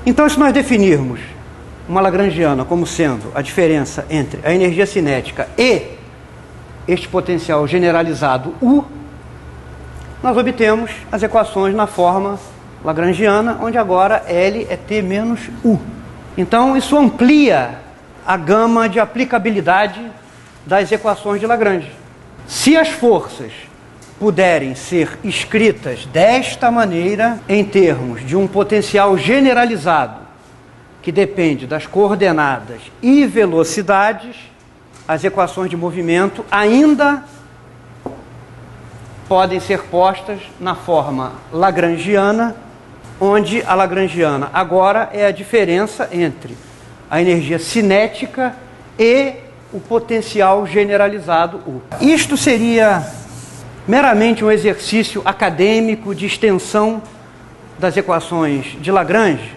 Então, se nós definirmos uma lagrangiana como sendo a diferença entre a energia cinética e este potencial generalizado U, nós obtemos as equações na forma lagrangiana, onde agora L é T menos U. Então, isso amplia a gama de aplicabilidade das equações de Lagrange. Se as forças puderem ser escritas desta maneira, em termos de um potencial generalizado, que depende das coordenadas e velocidades, as equações de movimento ainda podem ser postas na forma lagrangiana, onde a lagrangiana agora é a diferença entre a energia cinética e o potencial generalizado U. Isto seria meramente um exercício acadêmico de extensão das equações de Lagrange,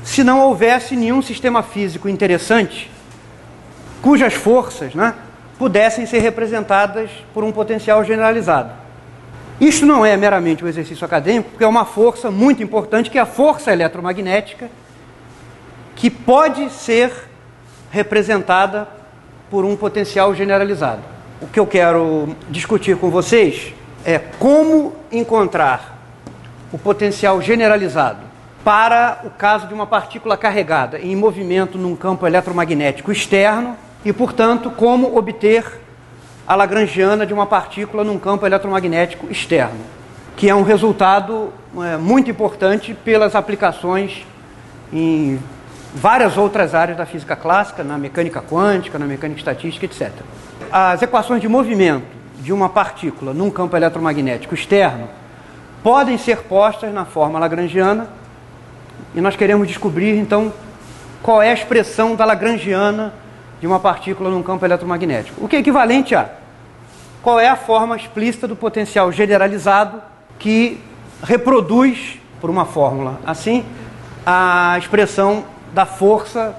se não houvesse nenhum sistema físico interessante cujas forças, pudessem ser representadas por um potencial generalizado. Isto não é meramente um exercício acadêmico, porque é uma força muito importante, que é a força eletromagnética, que pode ser representada por um potencial generalizado. O que eu quero discutir com vocês é como encontrar o potencial generalizado para o caso de uma partícula carregada em movimento num campo eletromagnético externo e, portanto, como obter a lagrangiana de uma partícula num campo eletromagnético externo, que é um resultado muito importante pelas aplicações em várias outras áreas da física clássica, na mecânica quântica, na mecânica estatística, etc. As equações de movimento de uma partícula num campo eletromagnético externo podem ser postas na forma lagrangiana, e nós queremos descobrir, então, qual é a expressão da lagrangiana de uma partícula num campo eletromagnético. O que é equivalente a qual é a forma explícita do potencial generalizado que reproduz, por uma fórmula assim, a expressão da força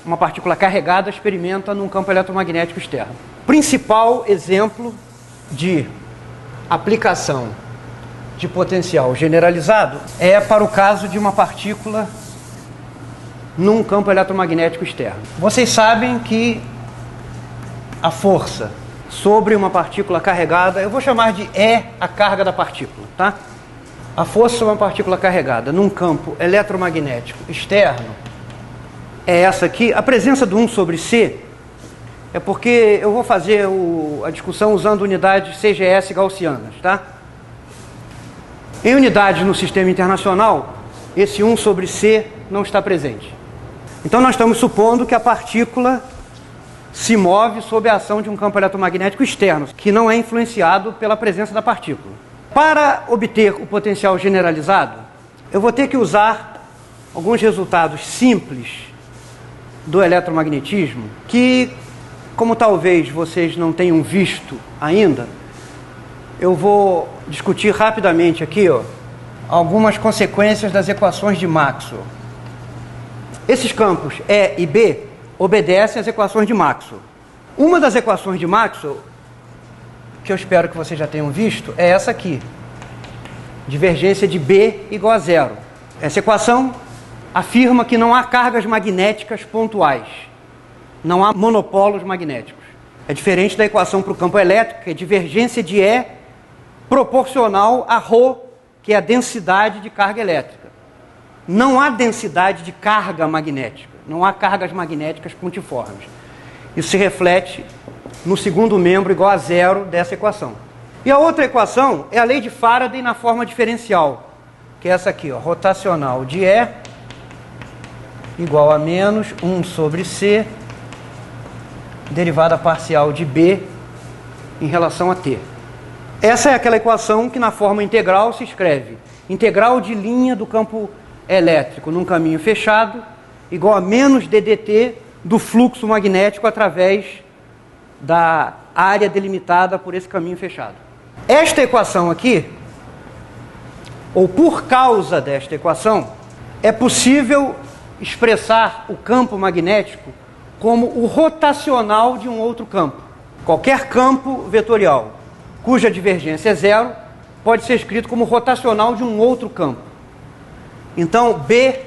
uma partícula carregada experimenta num campo eletromagnético externo. Principal exemplo de aplicação de potencial generalizado é para o caso de uma partícula num campo eletromagnético externo. Vocês sabem que a força sobre uma partícula carregada, eu vou chamar de E a carga da partícula, tá? A força sobre uma partícula carregada num campo eletromagnético externo é essa aqui. A presença do 1 sobre C é porque eu vou fazer a discussão usando unidades CGS gaussianas, tá? Em unidades no sistema internacional, esse 1 sobre C não está presente. Então nós estamos supondo que a partícula se move sob a ação de um campo eletromagnético externo, que não é influenciado pela presença da partícula. Para obter o potencial generalizado, eu vou ter que usar alguns resultados simples do eletromagnetismo, que, como talvez vocês não tenham visto ainda, eu vou discutir rapidamente aqui, algumas consequências das equações de Maxwell. Esses campos E e B obedecem às equações de Maxwell. Uma das equações de Maxwell, que eu espero que vocês já tenham visto, é essa aqui. Divergência de B igual a zero. Essa equação afirma que não há cargas magnéticas pontuais. Não há monopolos magnéticos. É diferente da equação para o campo elétrico, que é divergência de E proporcional a ρ, que é a densidade de carga elétrica. Não há densidade de carga magnética. Não há cargas magnéticas pontiformes. Isso se reflete no segundo membro igual a zero dessa equação. E a outra equação é a lei de Faraday na forma diferencial, que é essa aqui, rotacional de E igual a menos 1 sobre C, derivada parcial de B em relação a T. Essa é aquela equação que na forma integral se escreve integral de linha do campo elétrico num caminho fechado igual a menos ddt do fluxo magnético através da área delimitada por esse caminho fechado. Esta equação aqui, ou por causa desta equação, é possível expressar o campo magnético como o rotacional de um outro campo. Qualquer campo vetorial cuja divergência é zero pode ser escrito como rotacional de um outro campo. Então, B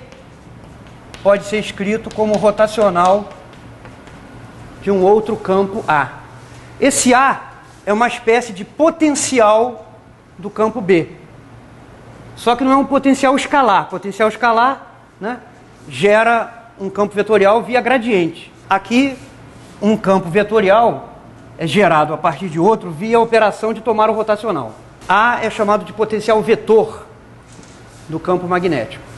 pode ser escrito como rotacional de um outro campo A. Esse A é uma espécie de potencial do campo B. Só que não é um potencial escalar. Potencial escalar, né, gera um campo vetorial via gradiente. Aqui, um campo vetorial é gerado a partir de outro via a operação de tomar o rotacional. A é chamado de potencial vetor do campo magnético.